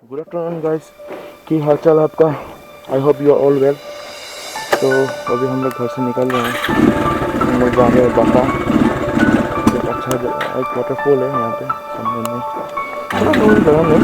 Good afternoon guys, की हाल चाल आपका। I hope you are all well. तो अभी हम लोग घर से निकल रहे हैं। हम लोग जा रहे हैं बाका। एक अच्छा एक वाटरफॉल है यहाँ पे सामने में, थोड़ा दूर जगह में।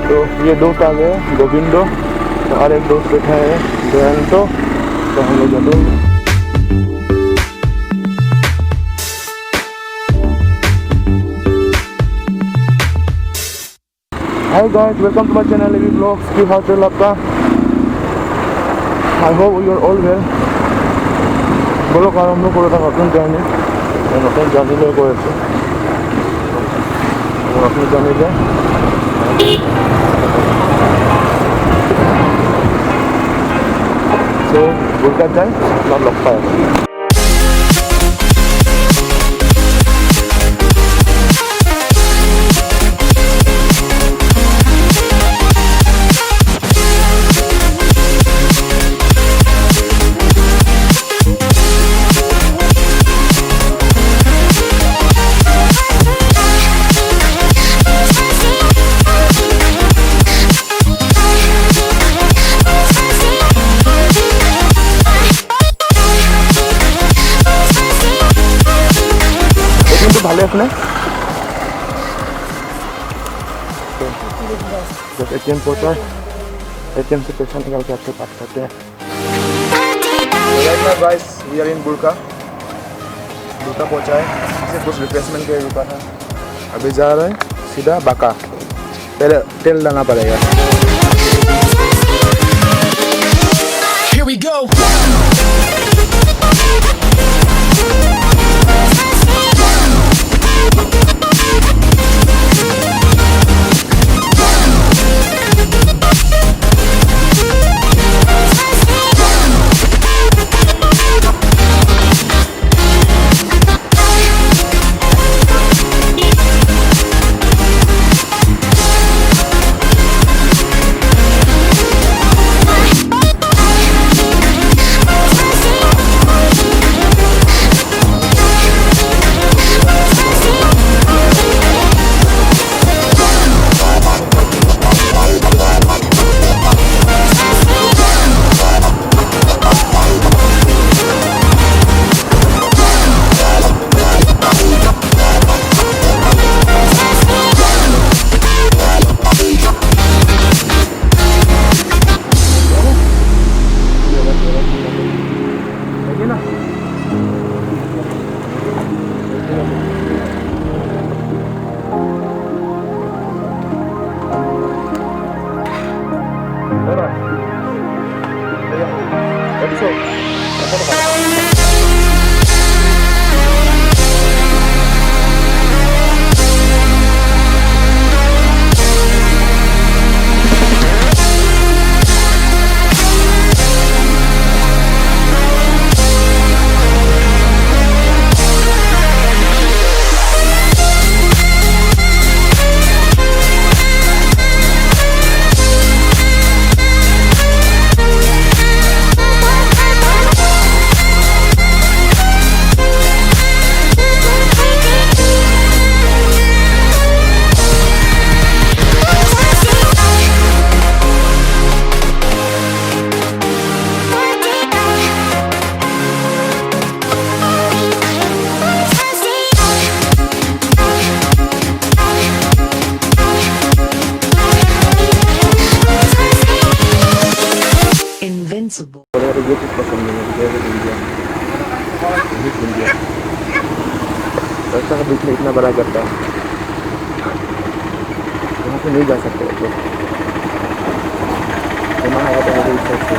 तो ये दोस्त आ गए, गोविंदो और एक दोस्त बैठा है जयंतो। तो हम लोग जाते हैं। Hi guys, welcome to my channel AV blogs. की हाल चाल आपका। I hope you are all well. বলো আরম্ভ করে একটা নতুন জার্নি নিয়ে করেছে। নতুন জার্নি যায় তো বুলকা যায় আপনার লক পায়। ভালো আছে না? जब एटीएम पहुंचा, एटीएम से पैसा निकाल के आपसे बात करते हैं। Right now guys, we are in बुल्का। बुल्का पहुंचा है, इसे कुछ रिप्लेसमेंट के लिए रुका था। अभी जा रहे हैं सीधा बाका। पहले तेल डालना पड़ेगा। Here we go. ये कुछ पसंद नहीं है, ये इंडिया। रास्ता का बीच में इतना बड़ा गड्ढा है, वहाँ से नहीं जा सकते। तो वहाँ आया था इस साइड से।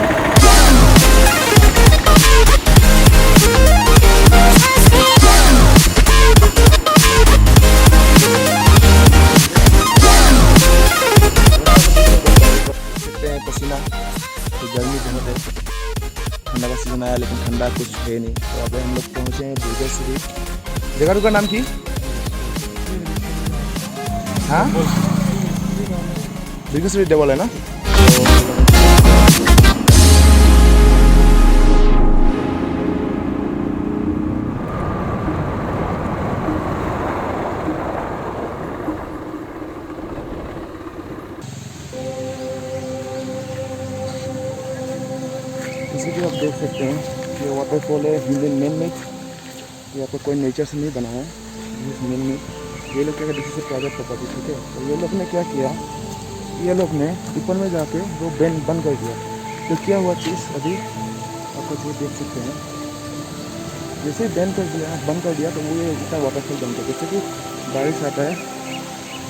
पसीना तो गर्मी बहुत है, ठंडा का सीजन आया लेकिन ठंडा कुछ है नहीं। तो अब हम लोग पहुँचे हैं दुर्गेश्वरी। जगह का नाम की हाँ दुर्गेश्वरी देवल है ना। जैसे कि आप देख सकते हैं ये वाटरफॉल है हिंदन मेन मेड। यहाँ पर कोई नेचर से नहीं बना है, मेन मेड। ये लोग क्या कहते हैं प्राइवेट प्रॉपर्टी, ठीक है। तो ये लोग ने क्या किया, ये लोग ने ऊपर में जाके वो बंद कर दिया। तो क्या हुआ चीज़ अभी आपको जो देख सकते हैं, जैसे बंद कर दिया तो वो ये इतना वाटरफॉल बन गया। जैसे कि बारिश आता है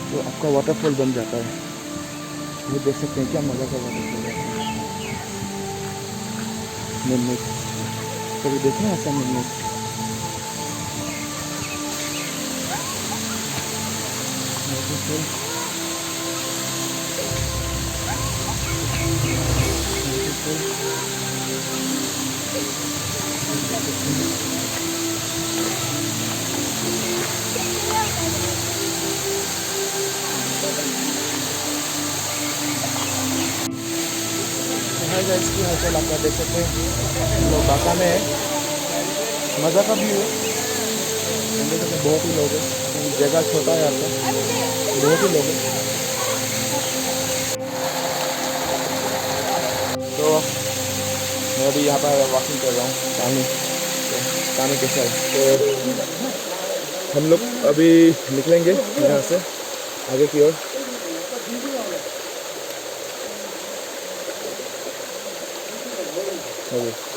तो आपका वाटरफॉल बन जाता है। ये देख सकते हैं क्या मज़ा का वाटरफॉल है मेन। कभी देखें ऐसा मेन। इसकी हालचाल आप देख सकते हैं, लोग बाका में है, मज़ा का भी है। बहुत ही लोग हैं, जगह छोटा है आपका, बहुत ही लोग हैं। तो मैं अभी यहाँ पर वॉकिंग कर रहा हूँ पानी के साथ। तो हम लोग अभी निकलेंगे यहाँ से आगे की ओर। Okay.